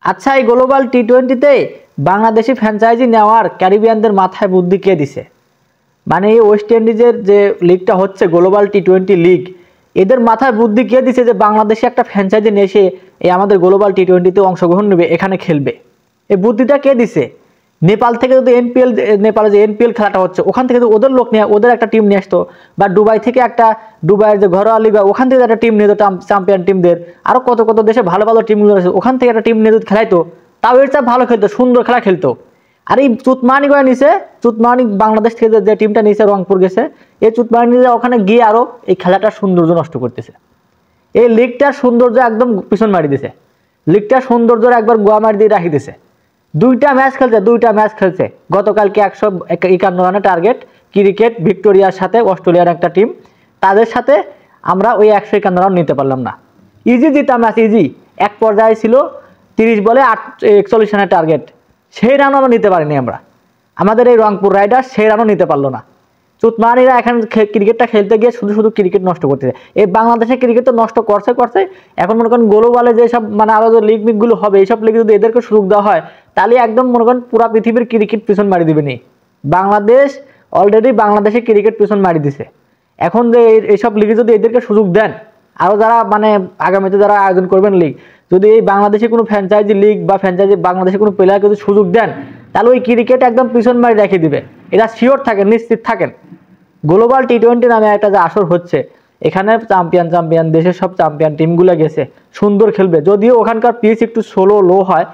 আচ্ছা, এই global টি-20তে Bangladeshi franchise নেওয়ার ক্যারিবিয়ানদের মাথায় বুদ্ধি কে দিছে? মানে এই ওয়েস্ট ইন্ডিজের যে লিগটা হচ্ছে গ্লোবাল টি-20 লিগ, এদের মাথায় বুদ্ধি কে দিছে যে বাংলাদেশে একটা ফ্র্যাঞ্চাইজি নিয়ে এসে এই আমাদের গ্লোবাল টি-20তে অংশগ্রহণ নেবে, এখানে খেলবে? এই বুদ্ধিটা কে দিছে? নেপাল থেকে যদি নেপালে যে এনপিএল খেলাটা হচ্ছে ওখান থেকে ওদের লোক নিয়ে ওদের একটা টিম নিয়ে আসতো, বা দুবাই থেকে একটা দুবাইয়ের যে ঘরোয়া লিগ ওখান থেকে একটা টিম নিয়ে যেত, চ্যাম্পিয়ন টিমদের আরো কত কত দেশে ভালো ভালো টিমগুলো আছে ওখান থেকে একটা টিম নিয়ে যদি খেলাইতো, তাও এর চেয়ে ভালো খেলতো, সুন্দর খেলা খেলতো। আর এই চুতমানি করে নিছে, চুতমানি বাংলাদেশ থেকে যে টিমটা নিয়েছে রংপুর গেছে, এই চুতমানি ওখানে গিয়ে আরো এই খেলাটার সৌন্দর্য নষ্ট করতেছে। এই লিগটার সৌন্দর্য একদম পিছন মারি দিছে, লিগটার সৌন্দর্য একবার গোয়া মারি দিয়ে রাখি দিছে। দুইটা ম্যাচ খেলছে গতকালকে 151 রানে টার্গেট। ক্রিকেট ভিক্টোরিয়ার সাথে অস্ট্রেলিয়ার একটা টিম, তাদের সাথে আমরা ওই 151 রান নিতে পারলাম না। ইজি জিতা ম্যাচ, ইজি। এক পর্যায়ে ছিল 30 বলে 41 রানের টার্গেট, সেই রানও আমরা নিতে পারিনি। আমাদের এই রংপুর রাইডার্স সেই রানও নিতে পারলো না। চুতমানিরা এখন ক্রিকেটটা খেলতে গিয়ে শুধু শুধু ক্রিকেট নষ্ট করতেছে। এই বাংলাদেশের ক্রিকেট তো নষ্ট করছে। এখন মনে করেন গ্লোবালে যেসব মানে আরো যে লিগগুলো হবে, এইসব লিগে যদি এদেরকে সুযোগ দেওয়া হয়, তাহলে একদম মনে করেন পুরো পৃথিবীর ক্রিকেট পিছন মারি দিবে নি। বাংলাদেশ অলরেডি বাংলাদেশের ক্রিকেট পিছন মারি দিছে। এখন যে এইসব লিগে যদি এদেরকে সুযোগ দেন, আরো যারা মানে আগামীতে যারা আয়োজন করবেন লিগ, যদি এই বাংলাদেশে কোনো ফ্র্যাঞ্চাইজি লিগ বা ফ্র্যাঞ্চাইজি বাংলাদেশে কোনো প্লেয়ারকে যদি সুযোগ দেন, তাহলে ওই ক্রিকেট একদম পিছন মারি রেখে দিবে। এটা শিওর থাকেন, নিশ্চিত থাকেন। গ্লোবাল টি-20 নামে একটা যে আসর হচ্ছে, এখানে চ্যাম্পিয়ন দেশের সব চ্যাম্পিয়ন টিমগুলো গেছে, সুন্দর খেলবে। যদিও ওখানকার পিচ একটু স্লো লো হয়,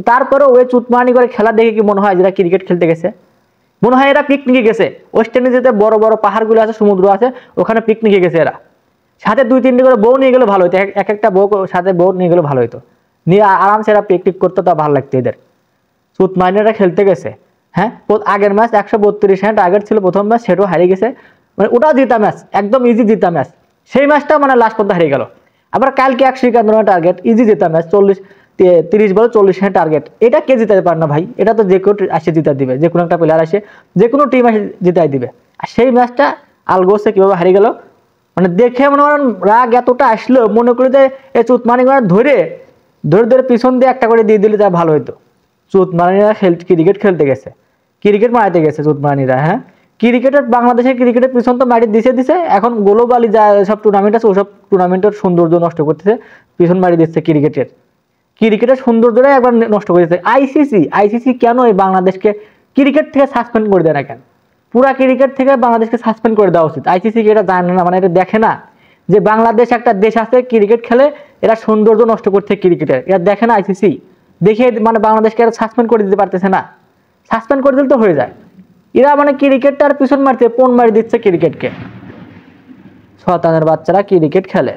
তারপরেও ওই চুতমানি করে খেলা দেখে কি মনে হয় যেটা ক্রিকেট খেলতে গেছে? মনে হয় এরা পিকনিকে গেছে। ওয়েস্ট ইন্ডিজেতে বড় বড় পাহাড়গুলো আছে, সমুদ্র আছে, ওখানে পিকনিকে গেছে এরা। সাথে 2-3টি করে বউ নিয়ে গেলে ভালো হতো, এক একটা বউ সাথে বউ নিয়ে গেলে ভালো হতো, নিয়ে আরামসে এরা পিকনিক করতো, তা ভালো লাগতো এদের। চুতমানিরা খেলতে গেছে। হ্যাঁ, আগের ম্যাচ 132 রানের টার্গেট ছিল প্রথম ম্যাচ, সেটাও হারিয়ে গেছে। মানে ওটাও জিতা ম্যাচ, একদম ইজি জিতা ম্যাচ। সেই ম্যাচটা মানে লাস্ট পর্যন্ত হারিয়ে গেল। আবার কালকে 151 রানের টার্গেট, ইজি জিতা ম্যাচ, 30 বলে 40 রানের টার্গেট। এটা কে জিতাতে পারে না ভাই? এটা তো যে কেউ আসে জিতা দিবে, যে কোনো একটা প্লেয়ার আসে, যে কোনো টিম আসে জিতাই দিবে। আর সেই ম্যাচটা আলগোসে কিভাবে হারিয়ে গেল, মানে দেখে মনে করেন রাগ এতটা আসলো, মনে করি যে এই চুতমানি ধরে ধরে পিছন দিয়ে একটা করে দিয়ে দিলে তা ভালো হতো। চুতমানিরা ক্রিকেট খেলতে গেছে, ক্রিকেট মারাতে গেছে চুতমানিরা। হ্যাঁ, ক্রিকেটের বাংলাদেশের ক্রিকেটের পিছন তো মারি দিছে। এখন গ্লোবালি যা সব টুর্নামেন্ট আছে ওসব টুর্নামেন্টের সৌন্দর্য নষ্ট করতেছে, পিছন মারি দিচ্ছে ক্রিকেটের সৌন্দর্যটাই একবার নষ্ট করে দিচ্ছে। আইসিসি কেন এই বাংলাদেশকে ক্রিকেট থেকে সাসপেন্ড করে দেয় না কেন? পুরা ক্রিকেট থেকে বাংলাদেশকে সাসপেন্ড করে দেওয়া উচিত। আইসিসি এটা জানে না, মানে এটা দেখে না যে বাংলাদেশ একটা দেশ আছে, ক্রিকেট খেলে, এরা সৌন্দর্য নষ্ট করছে ক্রিকেটের, এটা দেখে না আইসিসি। দেখে মানে বাংলাদেশকে এরা সাসপেন্ড করে দিতে পারতেছে না। সাসপেন্ড করে দিলে তো হয়ে যায়। এরা মানে ক্রিকেটটার পিছন মারতে পণ মারি দিচ্ছে ক্রিকেটকে। শয়তানের বাচ্চারা ক্রিকেট খেলে।